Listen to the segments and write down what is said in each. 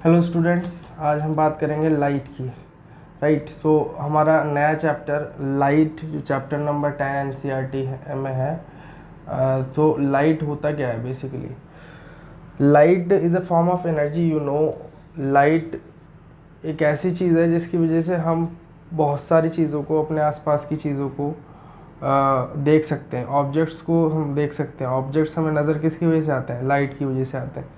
Hello students, आज हम बात करेंगे लाइट की। राइट, सो हमारा नया चैप्टर लाइट, जो चैप्टर नंबर 10 एनसीईआरटी में है। तो लाइट होता क्या है basically? Light is a form of energy. Light एक ऐसी चीज़ है जिसकी वजह से हम बहुत सारी चीज़ों को, अपने आसपास की चीज़ों को देख सकते हैं। ऑब्जेक्ट्स को हम देख सकते हैं। ऑब्जेक्ट्स हमें नज़र किसकी वजह से आते हैं? लाइट की वजह से आते हैं।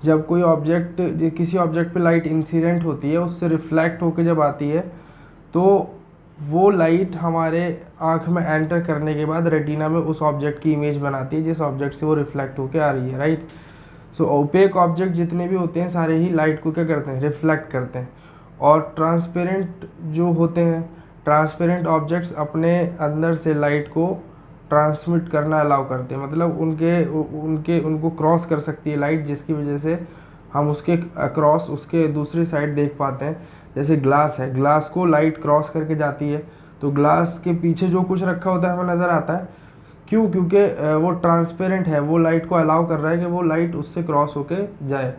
जब कोई ऑब्जेक्ट, किसी ऑब्जेक्ट पे लाइट इंसिडेंट होती है, उससे रिफ्लेक्ट होकर जब आती है, तो वो लाइट हमारे आँख में एंटर करने के बाद रेटिना में उस ऑब्जेक्ट की इमेज बनाती है, जिस ऑब्जेक्ट से वो रिफ्लेक्ट होकर आ रही है। राइट, सो ओपेक ऑब्जेक्ट जितने भी होते हैं सारे ही लाइट को क्या करते हैं? रिफ्लेक्ट करते हैं। और ट्रांसपेरेंट जो होते हैं, ट्रांसपेरेंट ऑब्जेक्ट्स अपने अंदर से लाइट को ट्रांसमिट करना अलाउ करते हैं। मतलब उनको क्रॉस कर सकती है लाइट, जिसकी वजह से हम उसके अक्रॉस, उसके दूसरी साइड देख पाते हैं। जैसे ग्लास है, ग्लास को लाइट क्रॉस करके जाती है, तो ग्लास के पीछे जो कुछ रखा होता है हमें नज़र आता है। क्यों? क्योंकि वो ट्रांसपेरेंट है, वो लाइट को अलाउ कर रहा है कि वो लाइट उससे क्रॉस होके जाए।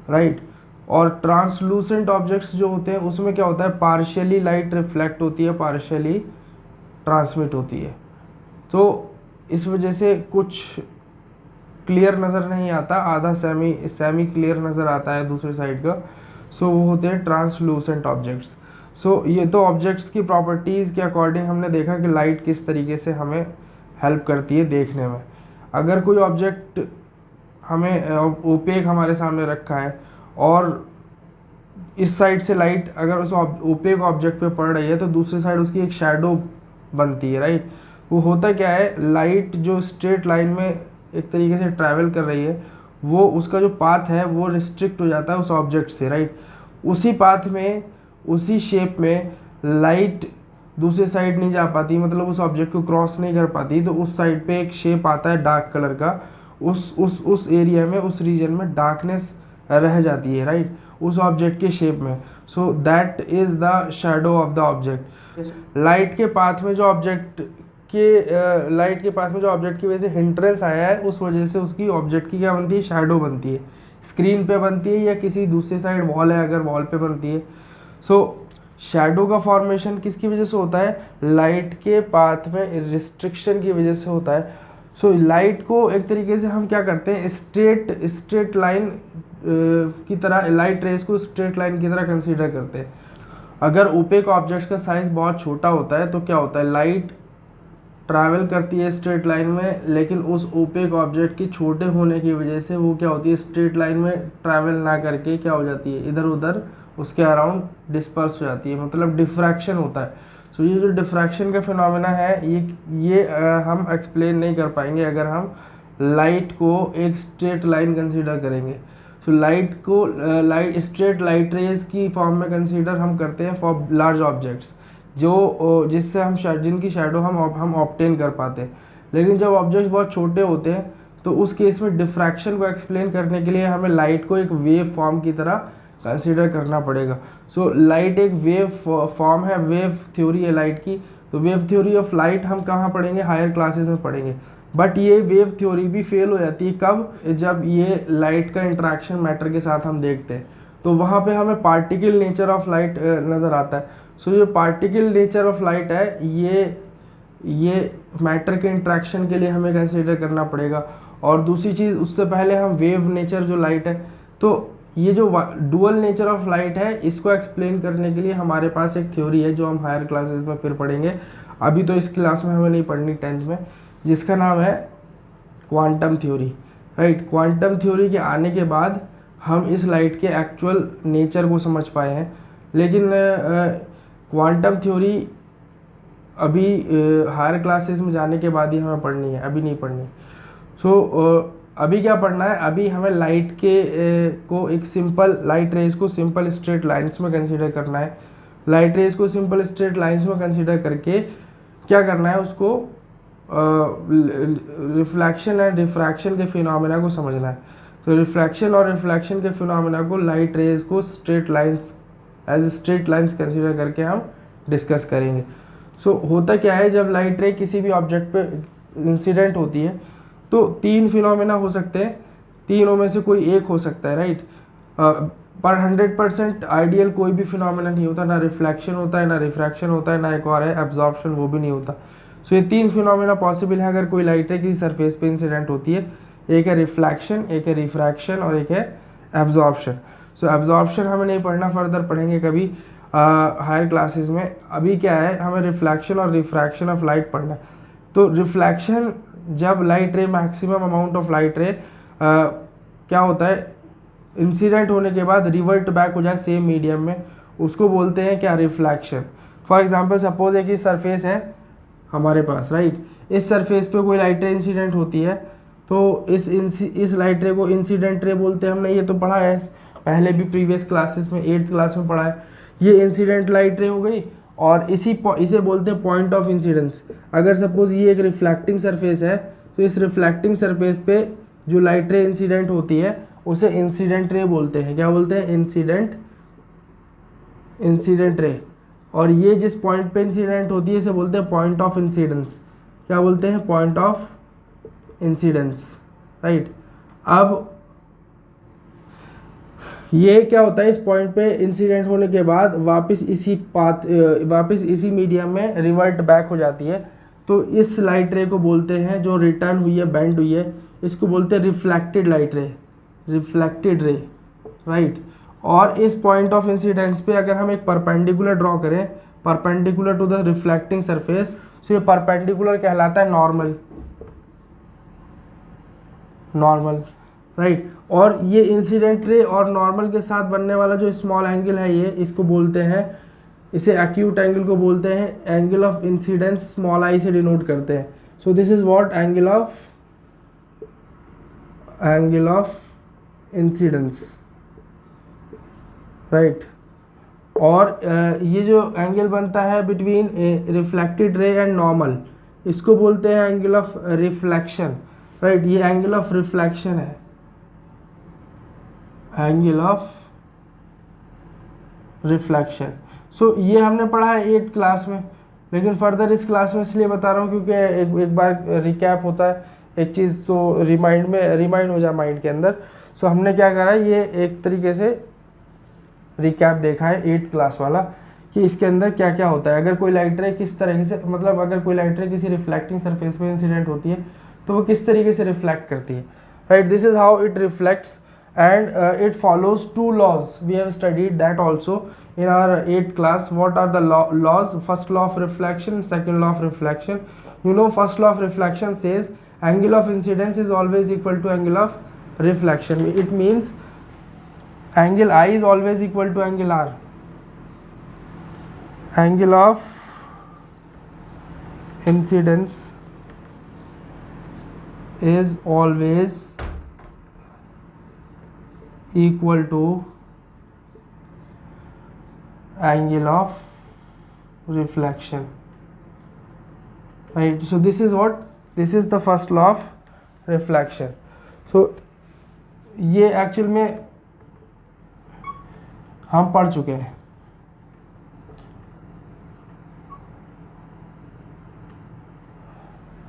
राइट, और ट्रांसलूसेंट ऑब्जेक्ट्स जो होते हैं उसमें क्या होता है? पार्शियली लाइट रिफ्लेक्ट होती है, पार्शियली ट्रांसमिट होती है। तो इस वजह से कुछ क्लियर नज़र नहीं आता, आधा सेमी सेमी क्लियर नज़र आता है दूसरी साइड का। सो वो होते हैं ट्रांसलूसेंट ऑब्जेक्ट्स। सो ये तो ऑब्जेक्ट्स की प्रॉपर्टीज़ के अकॉर्डिंग हमने देखा कि लाइट किस तरीके से हमें हेल्प करती है देखने में। अगर कोई ऑब्जेक्ट हमें ओपेक हमारे सामने रखा है और इस साइड से लाइट अगर उस ओपेक ऑब्जेक्ट पे पड़ रही है, तो दूसरी साइड उसकी एक शैडो बनती है। राइट, वो होता क्या है? लाइट जो स्ट्रेट लाइन में एक तरीके से ट्रैवल कर रही है, वो उसका जो पाथ है वो रिस्ट्रिक्ट हो जाता है उस ऑब्जेक्ट से। राइट, उसी पाथ में, उसी शेप में लाइट दूसरी साइड नहीं जा पाती, मतलब उस ऑब्जेक्ट को क्रॉस नहीं कर पाती। तो उस साइड पे एक शेप आता है डार्क कलर का, उस एरिया में, उस रीजन में डार्कनेस रह जाती है। राइट, उस ऑब्जेक्ट के शेप में। So that is the shadow of the object. Light के पाथ में जो ऑब्जेक्ट की वजह से हिंट्रेंस आया है, उस वजह से उसकी ऑब्जेक्ट की क्या बनती है? शैडो बनती है। स्क्रीन पे बनती है या किसी दूसरी साइड वॉल है, अगर वॉल पे बनती है। सो शैडो का फॉर्मेशन किसकी वजह से होता है? लाइट के पाथ में रिस्ट्रिक्शन की वजह से होता है। सो लाइट को एक तरीके से हम क्या करते हैं? स्ट्रेट लाइन की तरह, लाइट रेस को स्ट्रेट लाइन की तरह कंसीडर करते हैं। अगर ओपेक ऑब्जेक्ट का साइज बहुत छोटा होता है तो क्या होता है? लाइट ट्रैवल करती है स्ट्रेट लाइन में, लेकिन उस ओपेक ऑब्जेक्ट के छोटे होने की वजह से वो क्या होती है? स्ट्रेट लाइन में ट्रैवल ना करके क्या हो जाती है? इधर उधर उसके अराउंड डिस्पर्स हो जाती है, मतलब डिफ्रैक्शन होता है। सो ये जो डिफ्रैक्शन का फिनोमेना है, ये हम एक्सप्लेन नहीं कर पाएंगे अगर हम लाइट को एक स्ट्रेट लाइन कंसीडर करेंगे। So light straight light rays की फॉर्म में कंसीडर हम करते हैं फॉर लार्ज ऑब्जेक्ट्स, जिससे हम जिनकी शैडो हम ऑब्टेन कर पाते हैं। लेकिन जब ऑब्जेक्ट्स बहुत छोटे होते हैं तो उस केस में डिफ्रैक्शन को एक्सप्लेन करने के लिए हमें लाइट को एक वेव फॉर्म की तरह कंसीडर करना पड़ेगा। सो लाइट एक वेव फॉर्म है, वेव थ्योरी है लाइट की। तो वेव थ्योरी ऑफ लाइट हम कहाँ पढ़ेंगे? हायर क्लासेस में पढ़ेंगे। बट ये वेव थ्योरी भी फेल हो जाती है कब? जब ये लाइट का इंटरेक्शन मैटर के साथ हम देखते हैं, तो वहाँ पे हमें पार्टिकल नेचर ऑफ लाइट नज़र आता है। सो ये पार्टिकल नेचर ऑफ लाइट है, ये मैटर के इंट्रैक्शन के लिए हमें कंसीडर करना पड़ेगा। और दूसरी चीज़, उससे पहले हम वेव नेचर जो लाइट है, तो ये जो डुअल नेचर ऑफ लाइट है, इसको एक्सप्लेन करने के लिए हमारे पास एक थ्योरी है जो हम हायर क्लासेस में फिर पढ़ेंगे। अभी तो इस क्लास में हमें नहीं पढ़नी 10th में, जिसका नाम है quantum theory. Right, quantum theory के आने के बाद हम इस लाइट के एक्चुअल नेचर को समझ पाए हैं। लेकिन क्वांटम थ्योरी अभी हायर क्लासेस में जाने के बाद ही हमें पढ़नी है, अभी नहीं पढ़नी। सो अभी क्या पढ़ना है? अभी हमें लाइट को एक सिंपल लाइट रेज को सिंपल स्ट्रेट लाइंस में कंसीडर करना है। लाइट रेज को सिंपल स्ट्रेट लाइंस में कंसीडर करके क्या करना है? उसको रिफ्लेक्शन एंड रिफ्रैक्शन के फिनोमेना को समझना है। तो रिफ्लेक्शन और रिफ्लेक्शन के फिनोमेना को लाइट रेज को straight lines, as straight lines consider करके हम डिस्कस करेंगे। सो होता क्या है? जब लाइट रे किसी भी ऑब्जेक्ट पे इंसिडेंट होती है तो तीन फिनोमेना हो सकते हैं, तीनों में से कोई एक हो सकता है। राइट, पर 100% आइडियल कोई भी फिनोमेना नहीं होता, ना रिफ्लेक्शन होता है, ना रिफ्रैक्शन होता है, ना एक और है एब्जॉर्प्शन, वो भी नहीं होता। सो ये 3 फिनोमेना पॉसिबल है अगर कोई लाइट है किसी सरफेस पे इंसिडेंट होती है। एक है रिफ्लेक्शन, एक है रिफ्रैक्शन और एक है एब्जॉर्प्शन। सो एब्जॉर्प्शन हमें नहीं पढ़ना, फर्दर पढ़ेंगे कभी हायर क्लासेस में। अभी क्या है, हमें रिफ्लेक्शन और रिफ्रैक्शन ऑफ लाइट पढ़ना है। तो रिफ्लेक्शन, जब लाइट रे मैक्सिमम अमाउंट ऑफ लाइट रे क्या होता है, इंसिडेंट होने के बाद रिवर्ट बैक हो जाए सेम मीडियम में, उसको बोलते हैं क्या, रिफ्लेक्शन। फॉर एग्जांपल सपोज है कि सरफेस है हमारे पास, राइट, इस सरफेस पे कोई लाइट रे इंसिडेंट होती है, तो इस लाइट रे को इंसिडेंट रे बोलते हैं। हमने ये तो पढ़ा है पहले भी प्रीवियस क्लासेस में, 8th क्लास में पढ़ा है। ये इंसिडेंट लाइट रे हो गई और इसे बोलते हैं पॉइंट ऑफ इंसिडेंस। अगर सपोज ये एक रिफ्लेक्टिंग सरफेस है तो इस रिफ्लेक्टिंग सरफेस पे जो लाइट रे इंसिडेंट होती है उसे इंसिडेंट रे बोलते हैं। क्या बोलते हैं, इंसिडेंट रे। और ये जिस पॉइंट पे इंसिडेंट होती है इसे बोलते हैं पॉइंट ऑफ इंसिडेंस। क्या बोलते हैं, पॉइंट ऑफ इंसिडेंस, राइट। अब ये क्या होता है, इस पॉइंट पे इंसिडेंट होने के बाद वापस इसी मीडियम में रिवर्ट बैक हो जाती है। तो इस लाइट रे को बोलते हैं, जो रिटर्न हुई है, बेंड हुई है, इसको बोलते हैं reflected light ray, reflected ray, right. और इस पॉइंट ऑफ इंसिडेंस पे अगर हम एक परपेंडिकुलर ड्रॉ करें, perpendicular to the reflecting surface, तो ये परपेंडिकुलर कहलाता है नॉर्मल, राइट। और ये इंसिडेंट रे और नॉर्मल के साथ बनने वाला जो स्मॉल एंगल है, ये इसको बोलते हैं, इसे एक्यूट एंगल को बोलते हैं, angle of incidence small I से डिनोट करते हैं। सो this is what, angle of incidence, right. और ये जो एंगल बनता है between reflected ray and normal, इसको बोलते हैं एंगल ऑफ रिफ्लेक्शन, राइट। ये एंगल ऑफ रिफ्लेक्शन है, एंगल ऑफ रिफ्लेक्शन। सो ये हमने पढ़ा है 8th क्लास में, लेकिन फर्दर इस क्लास में इसलिए बता रहा हूँ क्योंकि एक बार रिकैप होता है एक चीज़, तो रिमाइंड हो जाए माइंड के अंदर। सो हमने क्या करा है, ये एक तरीके से रिकैप देखा है 8th क्लास वाला, कि इसके अंदर क्या क्या होता है। अगर कोई लाइट रे किस तरह से, मतलब अगर कोई लाइट रे किसी रिफ्लेक्टिंग सरफेस पे इंसिडेंट होती है तो वो किस तरीके से रिफ्लेक्ट करती है, right. This is how it reflects and it follows 2 laws. We have studied that also in our 8th class. What are the laws? First law of reflection, second law of reflection. You know, first law of reflection says angle of incidence is always equal to angle of reflection. It means angle I is always equal to angle R. Angle of incidence is always equal to angle of reflection, right. So this is the first law of reflection. So ये actual में हम पढ़ चुके हैं।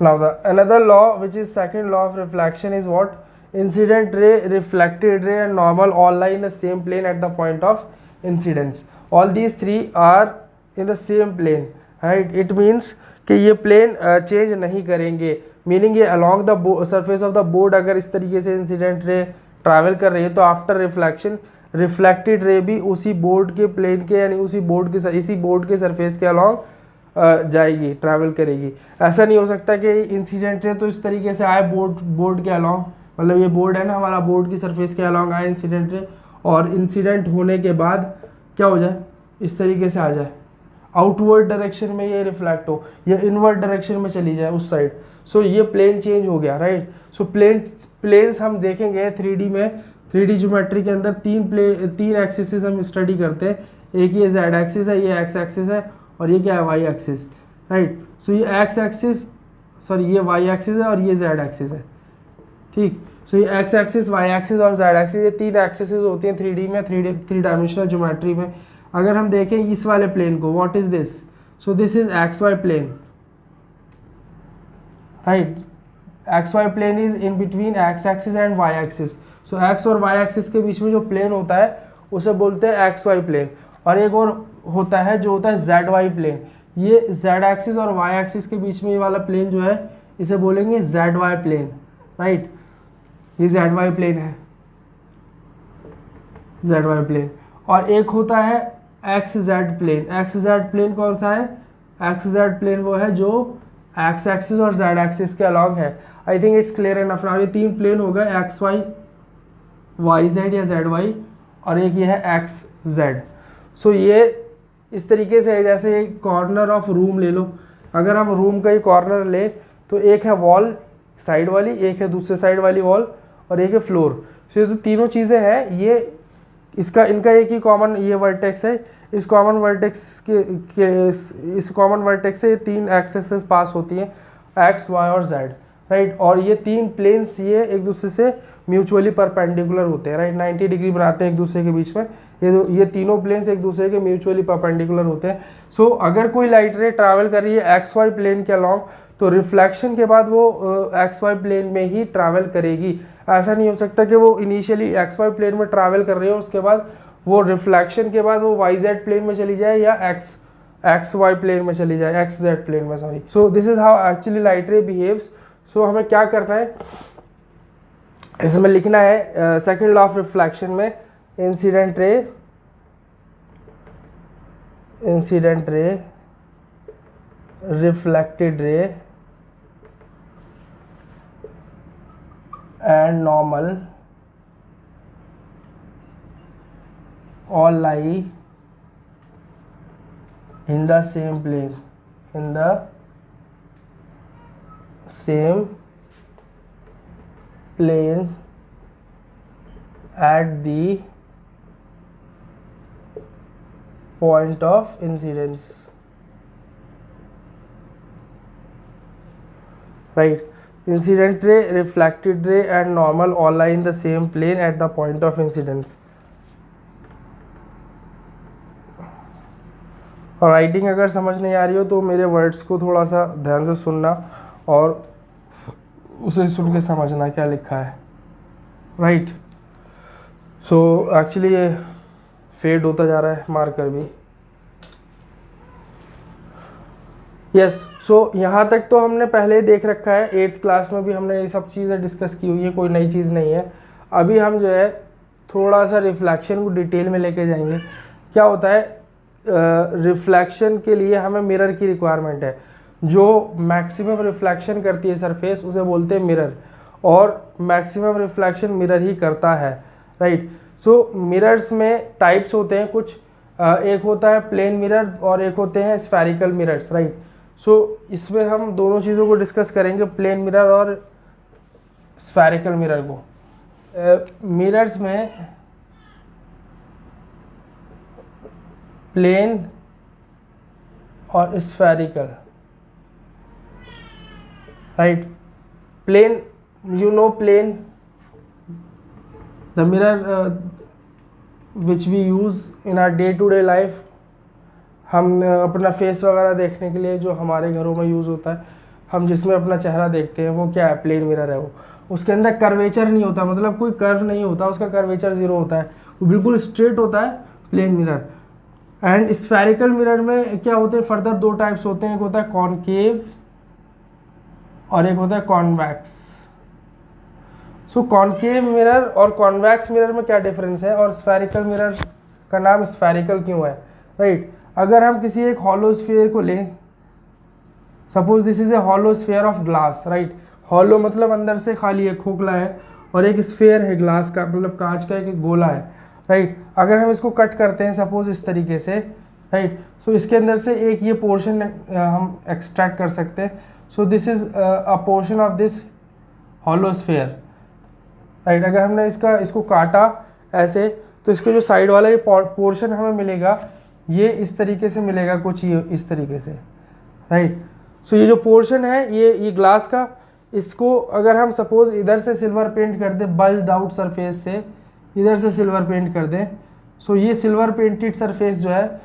Now the another law, which is second law of reflection, is what? Incident ray, reflected ray and normal all lie in the same plane at the point of incidence. All these three are in the same plane, right. It means कि ये plane change नहीं करेंगे, meaning ये along the surface of the board अगर इस तरीके से incident ray travel कर रही है तो after reflection reflected ray भी उसी board के plane के, यानी इसी board के surface के along जाएगी, ट्रैवल करेगी। ऐसा नहीं हो सकता कि इंसिडेंट रे तो इस तरीके से आए बोर्ड के अलॉन्ग, मतलब ये बोर्ड है ना हमारा, बोर्ड की सरफेस के अलॉन्ग आए इंसिडेंट रे, और इंसिडेंट होने के बाद क्या हो जाए, इस तरीके से आ जाए, आउटवर्ड डायरेक्शन में ये रिफ्लेक्ट हो, या इनवर्ड डायरेक्शन में चली जाए उस साइड। सो ये प्लेन चेंज हो गया, राइट। सो प्लेन्स हम देखेंगे 3D में, 3D ज्योमेट्री के अंदर तीन एक्सिस हम स्टडी करते हैं। एक ये जेड एक्सिस है, ये एक्स एक्सिस है, और ये क्या है, वाई एक्सिस, राइट। सो ये एक्स एक्सिस, सॉरी ये वाई एक्सिस है और ये जेड एक्सिस है, ठीक। सो ये एक्स एक्सिस, वाई एक्सिस और जेड एक्सिस, ये तीन एक्सिस होती हैं 3D में, थ्री डायमेंशनल ज्योमेट्री में। अगर हम देखें इस वाले प्लेन को, what is this, so this is X Y plane, right. X Y plane is in between X axis and Y axis. So X और वाई एक्सिस के बीच में जो प्लेन होता है उसे बोलते हैं एक्स वाई प्लेन। और एक और होता है जो होता है जेड वाई प्लेन। ये जेड एक्सिस और वाई एक्सिस के बीच में ये वाला प्लेन जो है इसे बोलेंगे जेड वाई प्लेन, राइट। ये जेड वाई प्लेन है, जेड वाई प्लेन। और एक होता है X Z plane. X Z plane कौन सा है? एक्स जेड प्लेन वो है जो एक्स एक्सिस और जेड एक्सिस के अलॉन्ग है। I think it's clear enough now. ये तीन प्लेन हो गए, एक्स वाई, वाई जेड या जेड वाई, और एक ये है एक्स जेड। सो ये इस तरीके से है जैसे एक कॉर्नर ऑफ रूम ले लो। अगर हम रूम का ही कॉर्नर ले तो एक है वॉल साइड वाली, एक है दूसरे साइड वाली वॉल, और एक है फ्लोर। सो ये तो तीनों चीज़ें हैं, ये इसका इनका एक ही कॉमन ये वर्टेक्स है। इस कॉमन वर्टेक्स इस कॉमन वर्टेक्स से ये तीन एक्सेस पास होती हैं, एक्स वाई और जेड, राइट। और ये तीन प्लेन्स ये एक दूसरे से म्यूचुअली परपेंडिकुलर होते हैं, राइट। 90 डिग्री बनाते हैं एक दूसरे के बीच में। ये तीनों प्लेन्स एक दूसरे के म्यूचुअली परपेंडिकुलर होते हैं। सो अगर कोई लाइट रे ट्रैवल कर रही है एक्स वाई प्लेन के अलॉन्ग, तो रिफ्लेक्शन के बाद वो एक्स वाई प्लेन में ही ट्रैवल करेगी। ऐसा नहीं हो सकता कि वो इनिशियली एक्स वाई प्लेन में ट्रैवल कर रही है, उसके बाद वो रिफ्लेक्शन के बाद वो वाई जेड प्लेन में चली जाए या एक्स वाई प्लेन में चली जाए, एक्स जेड प्लेन में, sorry. So this is how actually light ray behaves. So हमें क्या करना है, इसमें लिखना है सेकंड लॉ ऑफ रिफ्लेक्शन में, incident ray, reflected ray and normal all lie in the same plane, at the point of incidence, right. Incident ray, reflected ray and normal all lie in the same plane at the point of incidence. और writing अगर समझ नहीं आ रही हो तो मेरे words को थोड़ा सा ध्यान से सुनना और उसे सुन के समझना क्या लिखा है, राइट। सो एक्चुअली ये फेड होता जा रहा है मार्कर भी। यस, सो यहाँ तक तो हमने पहले ही देख रखा है, 8th क्लास में भी हमने ये सब चीज़ें डिस्कस की हुई है, कोई नई चीज़ नहीं है। अभी हम जो है थोड़ा सा रिफ्लेक्शन को डिटेल में लेके जाएंगे। क्या होता है, रिफ्लेक्शन के लिए हमें मिरर की रिक्वायरमेंट है। जो मैक्सिमम रिफ्लेक्शन करती है सरफेस उसे बोलते हैं मिरर, और मैक्सिमम रिफ्लेक्शन मिरर ही करता है, राइट। सो मिरर्स में टाइप्स होते हैं कुछ, एक होता है प्लेन मिरर और एक होते हैं स्फेरिकल मिरर्स, राइट। सो इसमें हम दोनों चीज़ों को डिस्कस करेंगे, प्लेन मिरर और स्फेरिकल मिरर को। मिरर्स में प्लेन और spherical, right. Plane, you know plane, the mirror which we use in our day to day life. हम अपना फेस वगैरह देखने के लिए जो हमारे घरों में यूज़ होता है, हम जिसमें अपना चेहरा देखते हैं वो क्या है, प्लेन मिरर है वो। उसके अंदर कर्वेचर नहीं होता, मतलब कोई कर्व नहीं होता, उसका कर्वेचर 0 होता है, वो बिल्कुल स्ट्रेट होता है plane mirror. And spherical mirror में क्या होते हैं, फर्दर 2 टाइप्स होते हैं, एक होता है कॉनकेव और एक होता है कॉन्वैक्स। सो कॉनकेव मिरर और कॉन्वैक्स मिरर में क्या डिफरेंस है, और स्फेरिकल मिरर का नाम स्फेरिकल क्यों है, राइट। अगर हम किसी एक हॉलो स्फीयर को लें, suppose this is a hollow sphere of glass, right. Hollow मतलब अंदर से खाली है, खोखला है, और एक स्फीयर है ग्लास का, मतलब कांच का एक गोला है, राइट। अगर हम इसको कट करते हैं सपोज इस तरीके से, राइट, सो इसके अंदर से एक ये पोर्शन हम एक्सट्रैक्ट कर सकते हैं। सो this is a portion of this hollow sphere, right. अगर हमने इसको काटा ऐसे, तो इसके जो साइड वाला ये पोर्शन हमें मिलेगा, ये इस तरीके से मिलेगा, कुछ ये इस तरीके से, राइट। सो ये जो पोर्शन है ये ग्लास का, इसको अगर हम सपोज इधर से सिल्वर पेंट कर दें, बल्ड आउट सरफेस से इधर से सिल्वर पेंट कर दें, सो ये सिल्वर पेंटेड सरफेस जो है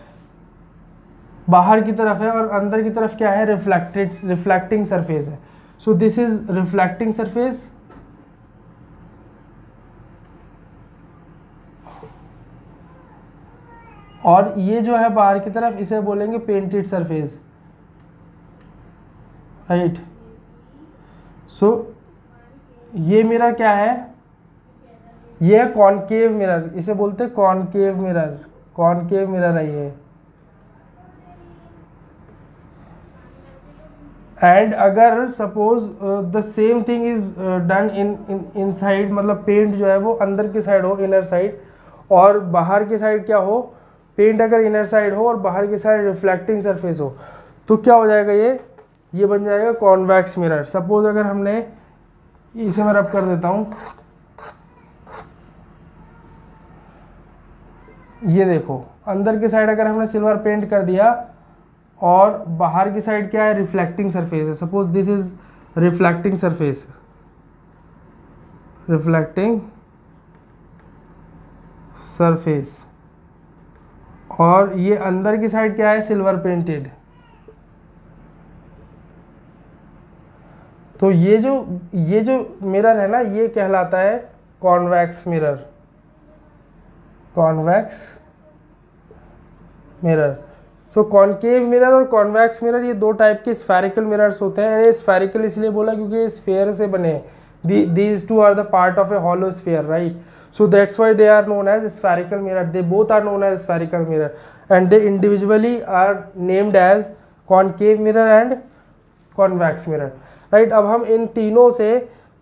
बाहर की तरफ है, और अंदर की तरफ क्या है, रिफ्लेक्टिंग सरफेस है। सो दिस इज रिफ्लेक्टिंग सरफेस, और ये जो है बाहर की तरफ, इसे बोलेंगे पेंटेड सरफेस, राइट। सो ये मिरर क्या है, ये है कॉनकेव मिरर, इसे बोलते हैं कॉनकेव मिरर, कॉनकेव मिरर है ये। एंड अगर suppose the same thing is done in side, मतलब पेंट जो है वो अंदर की साइड हो, इनर साइड, और बाहर की साइड क्या हो, पेंट अगर इनर साइड हो और बाहर की साइड रिफ्लेक्टिंग सरफेस हो, तो क्या हो जाएगा, ये बन जाएगा कॉन्वेक्स मिरर। सपोज अगर हमने इसे मैं रब कर देता हूँ, ये देखो अंदर की साइड अगर हमने सिल्वर पेंट कर दिया और बाहर की साइड क्या है, रिफ्लेक्टिंग सरफेस है। Suppose this is reflecting surface, reflecting surface, और ये अंदर की साइड क्या है, सिल्वर पेंटेड। तो ये जो मिरर है ना, ये कहलाता है कॉन्वेक्स मिरर, कॉन्वेक्स मिरर। सो कॉनकेव मिरर और कॉन्वेक्स मिरर, ये दो टाइप के स्फेरिकल मिरर्स होते हैं। ये स्फेरिकल इसलिए बोला क्योंकि ये स्फेयर से बने हैं, these two are the part of a hollow sphere, right? So that's why they are known as spherical mirror. They both are known as spherical mirror, and they individually are named as concave mirror and convex mirror, right? अब हम इन तीनों से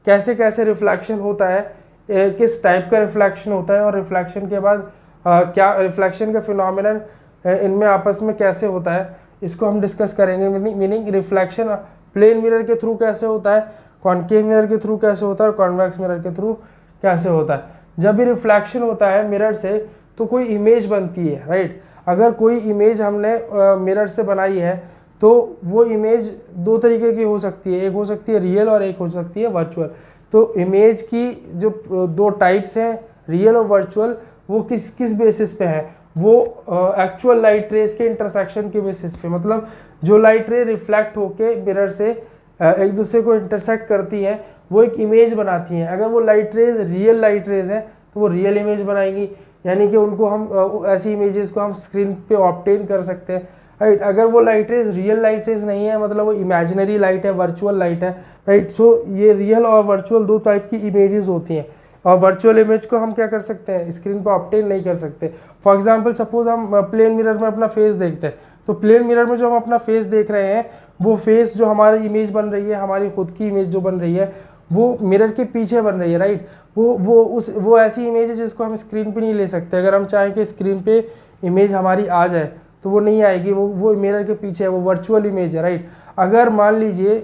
कैसे कैसे reflection होता है, किस type का रिफ्लेक्शन होता है, और रिफ्लेक्शन के बाद क्या रिफ्लेक्शन का फिनोमिनन इनमें आपस में कैसे होता है, इसको हम डिस्कस करेंगे। मीनिंग रिफ्लेक्शन प्लेन मिरर के थ्रू कैसे होता है, कॉनकेव मिरर के थ्रू कैसे होता है, और कॉन्वेक्स मिरर के थ्रू कैसे होता है। जब भी रिफ्लेक्शन होता है मिरर से तो कोई इमेज बनती है, राइट। अगर कोई इमेज हमने मिरर से बनाई है तो वो इमेज दो तरीके की हो सकती है, एक हो सकती है रियल और एक हो सकती है वर्चुअल। तो इमेज की जो दो टाइप्स हैं, रियल और वर्चुअल, वो किस किस बेसिस पे है, वो एक्चुअल लाइट रेज के इंटरसेक्शन के बेसिस पे। मतलब जो लाइट रे रिफ्लेक्ट होके मिरर से एक दूसरे को इंटरसेक्ट करती है, वो एक इमेज बनाती हैं। अगर वो light rays real light rays है तो वो रियल इमेज बनाएंगी, यानी कि उनको हम ऐसी इमेजेस को हम स्क्रीन पे ऑब्टेन कर सकते हैं, राइट। अगर वो light rays real light rays नहीं है, मतलब वो इमेजिनरी लाइट है, वर्चुअल लाइट है, राइट। सो ये रियल और वर्चुअल दो टाइप की इमेजेस होती हैं, और वर्चुअल इमेज को हम क्या कर सकते हैं, स्क्रीन पर ऑब्टेन नहीं कर सकते। फॉर एग्जांपल सपोज हम प्लेन मिरर में अपना फेस देखते हैं, तो प्लेन मिरर में जो हम अपना फेस देख रहे हैं, वो फेस जो हमारी इमेज बन रही है, हमारी खुद की इमेज जो बन रही है, वो मिरर के पीछे बन रही है, राइट। वो ऐसी इमेज है जिसको हम स्क्रीन पे नहीं ले सकते। अगर हम चाहें कि स्क्रीन पे इमेज हमारी आ जाए तो वो नहीं आएगी, वो मिरर के पीछे है, वो वर्चुअल इमेज है, राइट। अगर मान लीजिए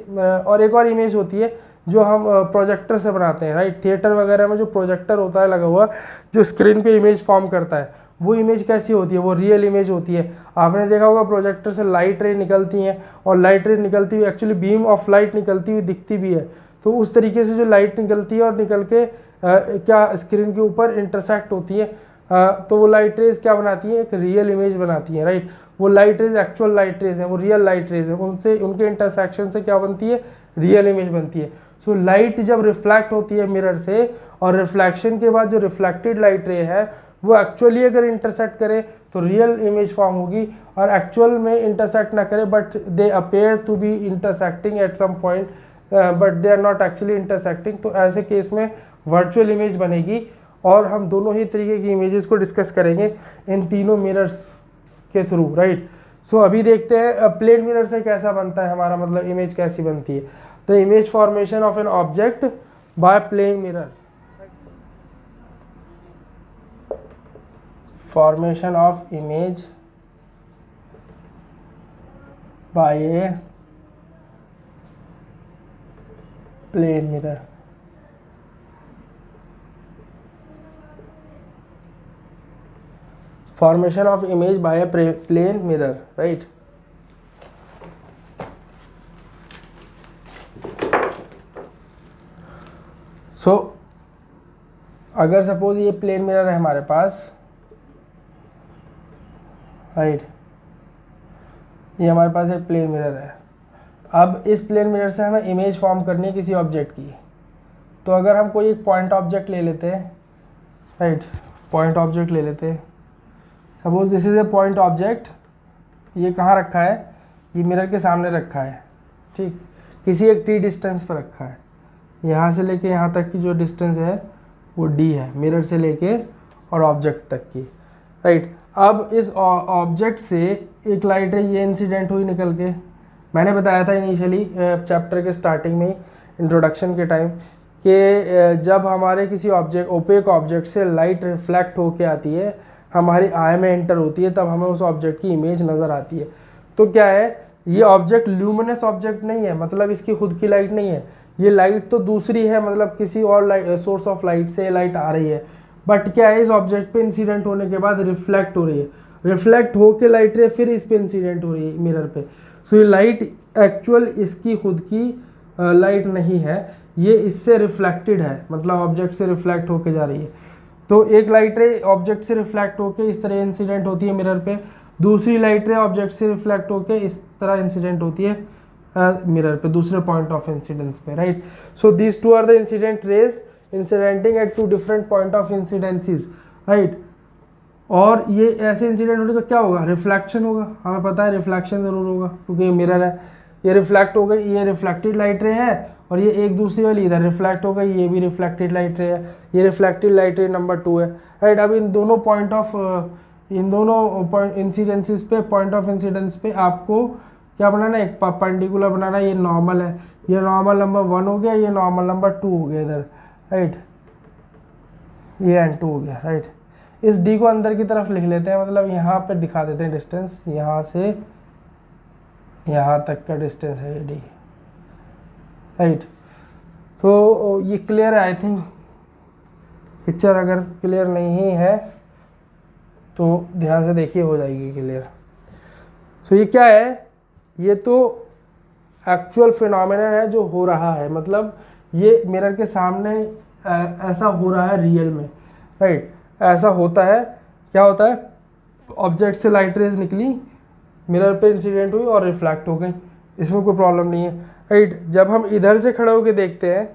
और एक और इमेज होती है जो हम प्रोजेक्टर से बनाते हैं, राइट। थिएटर वगैरह में जो प्रोजेक्टर होता है लगा हुआ, जो स्क्रीन पे इमेज फॉर्म करता है, वो इमेज कैसी होती है, वो रियल इमेज होती है। आपने देखा होगा प्रोजेक्टर से लाइट रे निकलती हैं, और लाइट रे निकलती हुई एक्चुअली बीम ऑफ लाइट निकलती हुई दिखती भी है। तो उस तरीके से जो लाइट निकलती है और निकल के क्या स्क्रीन के ऊपर इंटरसेक्ट होती है, तो वो लाइट रेज क्या बनाती है, एक रियल इमेज बनाती है, राइट। वो light rays actual light rays है, वो रियल लाइट रेज है, उनसे उनके इंटरसेक्शन से क्या बनती है, रियल इमेज बनती है। सो लाइट जब रिफ्लेक्ट होती है मिरर से, और रिफ्लेक्शन के बाद जो रिफ्लेक्टेड लाइट रे है वो एक्चुअली अगर इंटरसेक्ट करे तो रियल इमेज फॉर्म होगी, और एक्चुअल में इंटरसेक्ट ना करे but they appear to be intersecting at some point, but they are not actually intersecting, तो ऐसे केस में वर्चुअल इमेज बनेगी। और हम दोनों ही तरीके की इमेजेस को डिस्कस करेंगे इन तीनों मिरर्स के थ्रू, राइट। सो अभी देखते हैं प्लेन मिरर से कैसा बनता है हमारा, मतलब इमेज कैसी बनती है। The image formation of an object by plane mirror, formation of image by a plane mirror. Formation of image by a plane mirror, right? So अगर सपोज ये प्लेन मिरर है हमारे पास, राइट, ये हमारे पास एक प्लेन मिरर है। अब इस प्लेन मिरर से हमें इमेज फॉर्म करनी है किसी ऑब्जेक्ट की। तो अगर हम कोई एक पॉइंट ऑब्जेक्ट ले लेते हैं, राइट, पॉइंट ऑब्जेक्ट ले लेते हैं, suppose this is a point object, ये कहाँ रखा है, ये मिरर के सामने रखा है, ठीक, किसी एक टी डिस्टेंस पर रखा है, यहाँ से लेके यहाँ तक की जो डिस्टेंस है वो डी है, मिरर से लेके और ऑब्जेक्ट तक की, राइट। अब इस ऑब्जेक्ट से एक लाइट रे ये इंसिडेंट हुई निकल के, मैंने बताया था इनिशियली चैप्टर के स्टार्टिंग में, इंट्रोडक्शन के टाइम, कि जब हमारे किसी ऑब्जेक्ट, ओपेक ऑब्जेक्ट से लाइट रिफ्लेक्ट होके आती है, हमारी आई में एंटर होती है, तब हमें उस ऑब्जेक्ट की इमेज नज़र आती है। तो क्या है, ये ऑब्जेक्ट ल्यूमिनस ऑब्जेक्ट नहीं है, मतलब इसकी खुद की लाइट नहीं है, ये लाइट तो दूसरी है, मतलब किसी और लाइट, सोर्स ऑफ लाइट से लाइट आ रही है, बट क्या है, इस ऑब्जेक्ट पे इंसिडेंट होने के बाद रिफ्लेक्ट हो रही है, रिफ्लेक्ट होके लाइट रे फिर इस पे इंसिडेंट हो रही है मिरर पे। सो ये लाइट एक्चुअल इसकी खुद की लाइट नहीं है, ये इससे रिफ्लेक्टेड है, मतलब ऑब्जेक्ट से रिफ्लेक्ट होके जा रही है। तो एक लाइट रे ऑब्जेक्ट से रिफ्लेक्ट होके इस तरह इंसिडेंट होती है मिरर पे, दूसरी लाइट रे ऑब्जेक्ट से रिफ्लेक्ट होके इस तरह इंसिडेंट होती है मिरर पे, दूसरे पॉइंट ऑफ इंसिडेंस पे, right. So these two are the incident rays incidenting at two different point of incidences, right. और ये ऐसे इंसिडेंट होने का क्या होगा, रिफ्लेक्शन होगा, हमें पता है रिफ्लेक्शन ज़रूर होगा, क्योंकि ये मिरर है, ये रिफ्लेक्ट हो गई, ये रिफ्लेक्टेड लाइट रे है, और ये एक दूसरी वाली इधर रिफ्लेक्ट हो गई, ये भी रिफ्लेक्टेड लाइट रे है, ये रिफ्लेक्टेड लाइट रे नंबर 2 है, राइट। अब इन दोनों पॉइंट ऑफ, इन दोनों इंसिडेंसेस पे, पॉइंट ऑफ इंसिडेंस पे आपको क्या बनाना है, एक परपेंडिकुलर बनाना है, ये नॉर्मल है, ये नॉर्मल नंबर 1 हो गया, ये नॉर्मल नंबर 2 हो गया इधर, राइट, ये N2 हो गया, राइट। इस D को अंदर की तरफ लिख लेते हैं, मतलब यहाँ पे दिखा देते हैं डिस्टेंस, यहाँ से यहाँ तक का डिस्टेंस है ये D, राइट। तो ये क्लियर है, आई थिंक पिक्चर अगर क्लियर नहीं है तो ध्यान से देखिए, हो जाएगी क्लियर। सो ये क्या है, ये तो एक्चुअल फिनोमेनन है जो हो रहा है, मतलब ये मिरर के सामने ऐसा हो रहा है रियल में, राइट। ऐसा होता है, क्या होता है, ऑब्जेक्ट से लाइट रेज निकली, मिरर पे इंसिडेंट हुई और रिफ्लेक्ट हो गई, इसमें कोई प्रॉब्लम नहीं है, राइट। जब हम इधर से खड़े होकर देखते हैं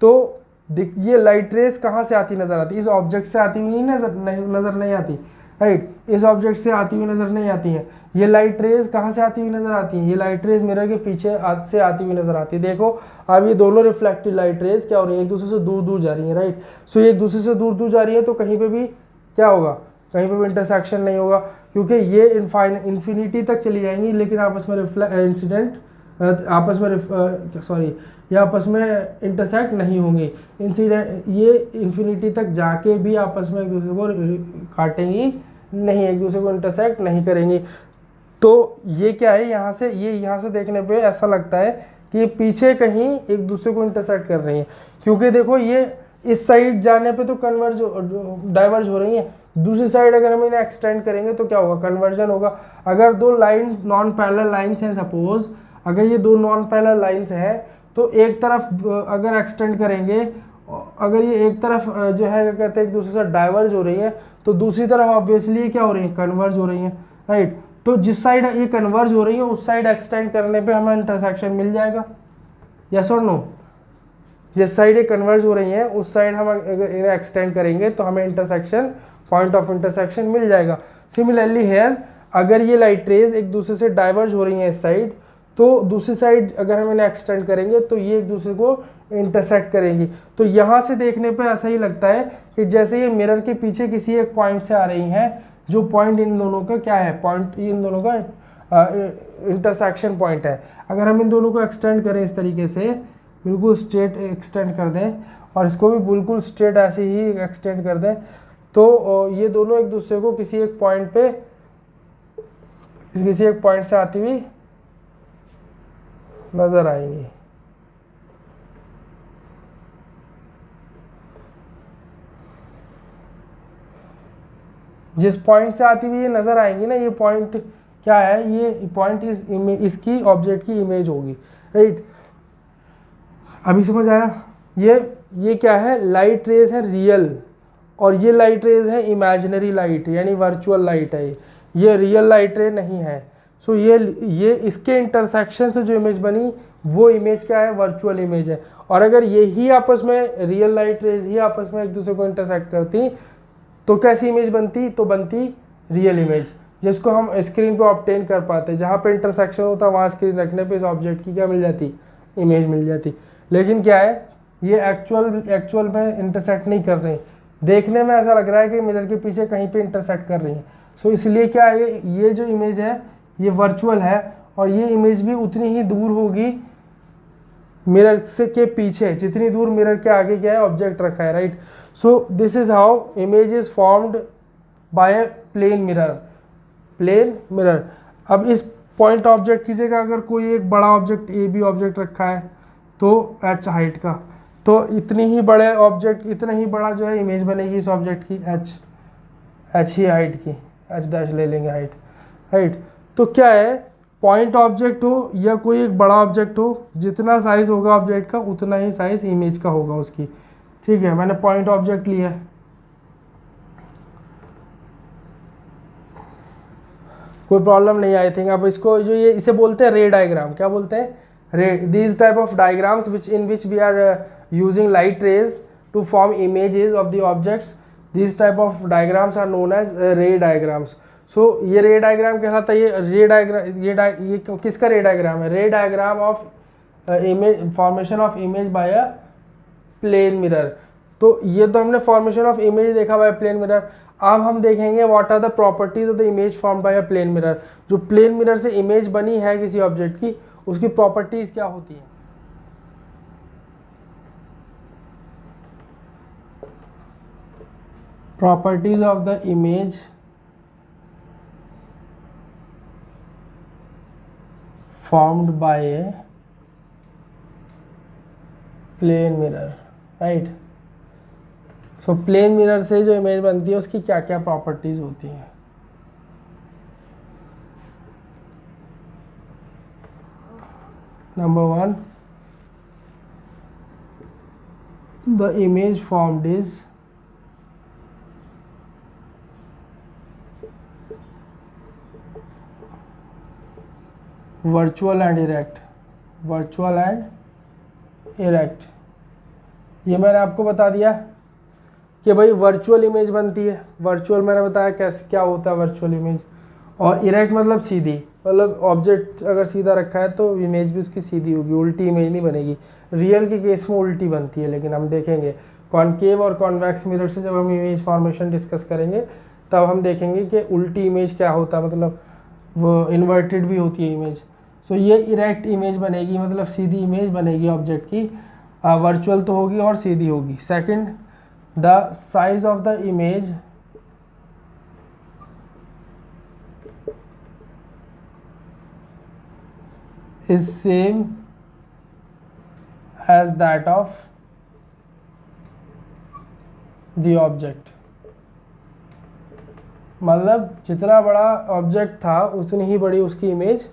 तो ये लाइट रेज कहाँ से आती नज़र आती है, इस ऑब्जेक्ट से आती हुई नज़र नहीं आती, राइट, इस ऑब्जेक्ट से आती हुई नज़र नहीं आती है। ये लाइट रेज कहाँ से आती हुई नज़र आती है, ये लाइट रेज मिरर के पीछे से आती हुई नज़र आती है। देखो अब ये दोनों रिफ्लेक्टेड लाइट रेज क्या हो रही है, एक दूसरे से दूर दूर जा रही है, राइट। सो ये एक दूसरे से दूर दूर जा रही है, तो कहीं पे भी क्या होगा, कहीं पे भी इंटरसेक्शन नहीं होगा, क्योंकि ये इन्फिनिटी तक चली जाएंगी, लेकिन आपस में इंसिडेंट आपस में सॉरी ये आपस में इंटरसेक्ट नहीं होंगे, इंसिडेंट ये इन्फिनिटी तक जाके भी आपस में एक दूसरे को काटेंगी नहीं, एक दूसरे को इंटरसेक्ट नहीं करेंगी। तो ये क्या है, यहाँ से ये यहाँ से देखने पे ऐसा लगता है कि ये पीछे कहीं एक दूसरे को इंटरसेक्ट कर रही है, क्योंकि देखो ये इस साइड जाने पे तो डाइवर्ज हो रही है, दूसरी साइड अगर हम इन्हें एक्सटेंड करेंगे तो क्या होगा, कन्वर्जन होगा। अगर दो लाइन नॉन पैरेलल लाइंस हैं, सपोज अगर ये दो नॉन पैरेलल लाइंस हैं, तो एक तरफ अगर एक्सटेंड करेंगे, अगर ये एक तरफ जो है क्या कहते हैं एक दूसरे से डाइवर्ज हो रही है, तो दूसरी तरफ ऑब्वियसली क्या हो रही है, कन्वर्ज हो रही है, राइट। तो जिस साइड ये कन्वर्ज हो रही है उस साइड एक्सटेंड करने पे हमें इंटरसेक्शन मिल जाएगा, यस और नो। जिस साइड ये कन्वर्ज हो रही है उस साइड हम अगर इन्हें एक्सटेंड करेंगे तो हमें इंटरसेक्शन, पॉइंट ऑफ इंटरसेक्शन मिल जाएगा। सिमिलरली हेयर, अगर ये लाइट रेज एक दूसरे से डाइवर्ज हो रही हैं इस साइड, तो दूसरी साइड अगर हम इन्हें एक्सटेंड करेंगे तो ये एक दूसरे को इंटरसेक्ट करेंगी। तो यहाँ से देखने पे ऐसा ही लगता है कि जैसे ये मिरर के पीछे किसी एक पॉइंट से आ रही हैं, जो पॉइंट इन दोनों का क्या है, पॉइंट इन दोनों का इंटरसेक्शन पॉइंट है। अगर हम इन दोनों को एक्सटेंड करें इस तरीके से, बिल्कुल स्ट्रेट एक्सटेंड कर दें, और इसको भी बिल्कुल स्ट्रेट ऐसे ही एक्सटेंड कर दें, तो ये दोनों एक दूसरे को किसी एक पॉइंट पे, किसी एक पॉइंट से आती हुई नजर आएंगी। जिस पॉइंट से आती हुई ये नजर आएंगी ना, ये पॉइंट क्या है, ये पॉइंट इसकी ऑब्जेक्ट की इमेज होगी, राइट। अभी समझ आया। ये क्या है, लाइट रेज है रियल, और ये लाइट रेज है इमेजिनरी लाइट, यानी वर्चुअल लाइट है, ये रियल लाइट रे नहीं है। सो ये इसके इंटरसेक्शन से जो इमेज बनी वो इमेज क्या है, वर्चुअल इमेज है। और अगर यही आपस में, रियल लाइट रेज ही आपस में एक दूसरे को इंटरसेक्ट करती, तो कैसी इमेज बनती, तो बनती रियल इमेज, जिसको हम स्क्रीन पे ऑब्टेन कर पाते हैं। जहाँ पे इंटरसेक्शन होता है वहाँ स्क्रीन रखने पे इस ऑब्जेक्ट की क्या मिल जाती, इमेज मिल जाती। लेकिन क्या है, ये एक्चुअल में इंटरसेक्ट नहीं कर रही, देखने में ऐसा लग रहा है कि मिरर के पीछे कहीं पे इंटरसेक्ट कर रही है। सो इसलिए क्या है, ये जो इमेज है ये वर्चुअल है, और ये इमेज भी उतनी ही दूर होगी मिरर से के पीछे जितनी दूर मिरर के आगे क्या है, ऑब्जेक्ट रखा है, right. So this is how image is formed by a plane mirror. अब इस पॉइंट ऑब्जेक्ट की जगह अगर कोई एक बड़ा ऑब्जेक्ट ए बी ऑब्जेक्ट रखा है तो h हाइट का, तो इतनी ही बड़े ऑब्जेक्ट, इतना ही बड़ा जो है इमेज बनेगी इस ऑब्जेक्ट की, h ही हाइट की, h डैश ले लेंगे हाइट, राइट। तो क्या है, पॉइंट ऑब्जेक्ट हो या कोई एक बड़ा ऑब्जेक्ट हो, जितना साइज होगा ऑब्जेक्ट का उतना ही साइज इमेज का होगा उसकी, ठीक है। मैंने पॉइंट ऑब्जेक्ट लिया है, कोई प्रॉब्लम नहीं आई थिंक। अब इसको जो ये इसे बोलते हैं रे डायग्राम, क्या बोलते हैं, ray. These type of diagrams which we are using light rays to form images of the objects, these type of diagrams are known as ray diagrams. So ये रे डायग्राम कहलाता है। ये रे डायग्राम, ये किसका रे diagram है, ray diagram of image, formation of image by a plane mirror. तो ये तो हमने फॉर्मेशन ऑफ इमेज देखा बाय प्लेन मिरर। अब हम देखेंगे what are the properties of the image formed by a plane mirror. जो प्लेन मिरर से इमेज बनी है किसी ऑब्जेक्ट की, उसकी प्रॉपर्टीज क्या होती है। Properties of the image formed by a plane mirror, right? So plane mirror से जो इमेज बनती है उसकी क्या क्या प्रॉपर्टीज होती हैं। Number 1, the image formed is virtual and erect. Virtual and erect, ये मैंने आपको बता दिया कि भाई वर्चुअल इमेज बनती है। वर्चुअल मैंने बताया कैसे, क्या होता है वर्चुअल इमेज। और इरेक्ट मतलब सीधी, मतलब ऑब्जेक्ट अगर सीधा रखा है तो इमेज भी उसकी सीधी होगी, उल्टी इमेज नहीं बनेगी। रियल के केस में उल्टी बनती है, लेकिन हम देखेंगे कॉनकेव और कॉन्वेक्स मिरर से जब हम इमेज फॉर्मेशन डिस्कस करेंगे तब हम देखेंगे कि उल्टी इमेज क्या होता है, मतलब वो इन्वर्टेड भी होती है इमेज। सो ये इरेक्ट इमेज बनेगी, मतलब सीधी इमेज बनेगी ऑब्जेक्ट की। वर्चुअल तो होगी और सीधी होगी। Second, the size of the image is same as that of the object. मतलब जितना बड़ा ऑब्जेक्ट था उतनी ही बड़ी उसकी इमेज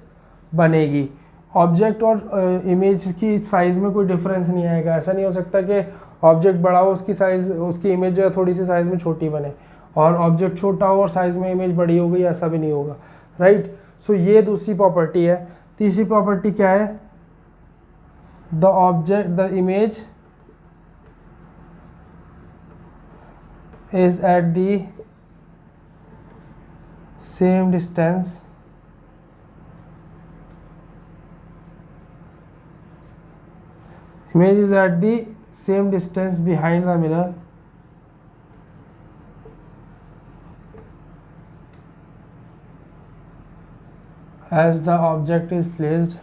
बनेगी। ऑब्जेक्ट और इमेज की साइज़ में कोई डिफरेंस नहीं आएगा। ऐसा नहीं हो सकता कि ऑब्जेक्ट बड़ा हो, उसकी साइज़, उसकी इमेज जो है थोड़ी सी साइज़ में छोटी बने, और ऑब्जेक्ट छोटा हो और साइज़ में इमेज बड़ी हो गई, ऐसा भी नहीं होगा, राइट। सो ये दूसरी प्रॉपर्टी है। तीसरी प्रॉपर्टी क्या है, the object, the image is at the same distance image is at the same distance behind the mirror as the object is placed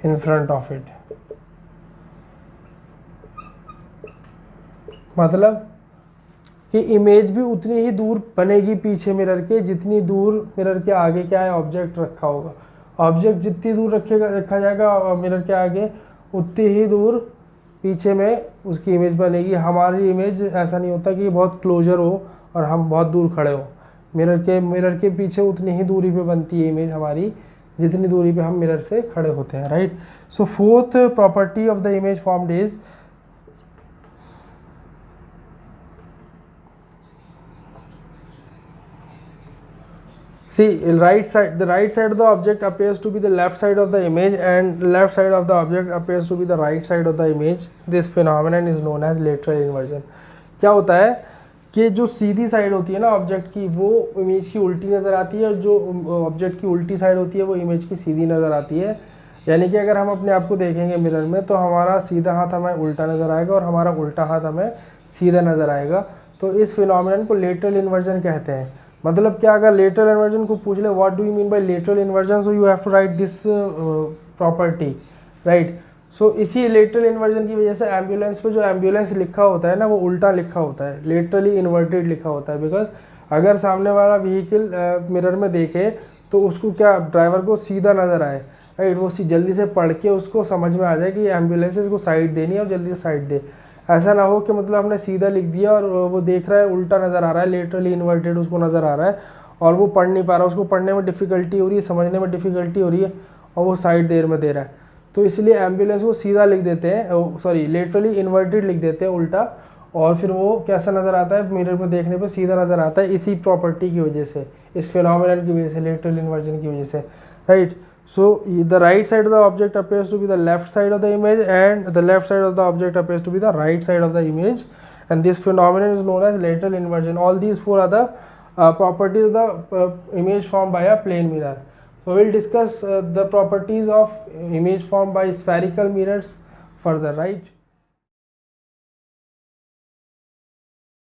in front of it। मतलब कि image भी उतनी ही दूर बनेगी पीछे मिरर के जितनी दूर मिरर के आगे क्या है, ऑब्जेक्ट रखा होगा। ऑब्जेक्ट जितनी दूर रखा जाएगा मिरर के आगे, उतनी ही दूर पीछे में उसकी इमेज बनेगी। हमारी इमेज ऐसा नहीं होता कि बहुत क्लोजर हो और हम बहुत दूर खड़े हो। मिरर के पीछे उतनी ही दूरी पे बनती है इमेज हमारी जितनी दूरी पे हम मिरर से खड़े होते हैं, right. So fourth property of the image formed is See, the right side of the object appears to be the left side of the image, and left side of the object appears to be the right side of the image. This phenomenon is known as lateral inversion. क्या होता है कि जो सीधी side होती है ना object की, वो इमेज की उल्टी नज़र आती है, और जो ऑब्जेक्ट की उल्टी साइड होती है वो इमेज की सीधी नज़र आती है। यानी कि अगर हम अपने आप को देखेंगे मिरर में, तो हमारा सीधा हाथ हमें उल्टा नज़र आएगा और हमारा उल्टा हाथ हमें सीधा नज़र आएगा। तो इस फिनोमिनन को लेटरल इन्वर्जन कहते हैं। मतलब क्या, अगर लेटरल इन्वर्जन को पूछ ले what do you mean by lateral inversion, so you have to write this property, right. So इसी लेटरल इन्वर्जन की वजह से एम्बुलेंस पे जो एम्बुलेंस लिखा होता है ना, वो उल्टा लिखा होता है, लेटरली इन्वर्टेड लिखा होता है। बिकॉज अगर सामने वाला व्हीकल मिरर में देखे तो उसको क्या, ड्राइवर को सीधा नज़र आए, राइट, वो जल्दी से पढ़ के उसको समझ में आ जाए कि एम्बुलेंस इसको साइड देनी है और जल्दी से साइड दे। ऐसा ना हो कि मतलब हमने सीधा लिख दिया और वो देख रहा है उल्टा नज़र आ रहा है, लेटरली इन्वर्टेड उसको नज़र आ रहा है, और वो पढ़ नहीं पा रहा, उसको पढ़ने में डिफ़िकल्टी हो रही है, समझने में डिफ़िकल्टी हो रही है, और वो साइड देर में दे रहा है। तो इसलिए एम्बुलेंस को सीधा लिख देते हैं, सॉरी लेटरली इन्वर्टेड लिख देते हैं, उल्टा, और फिर वो कैसा नज़र आता है, मिरर में देखने पे सीधा नज़र आता है, इसी प्रॉपर्टी की वजह से, इस फिनोमिनन की वजह से, लेटरल इन्वर्जन की वजह से, right. So the right side of the object appears to be the left side of the image, and the left side of the object appears to be the right side of the image, and this phenomenon is known as lateral inversion. All these four are the properties of the image formed by a plane mirror. So we will discuss the properties of image formed by spherical mirrors further, right?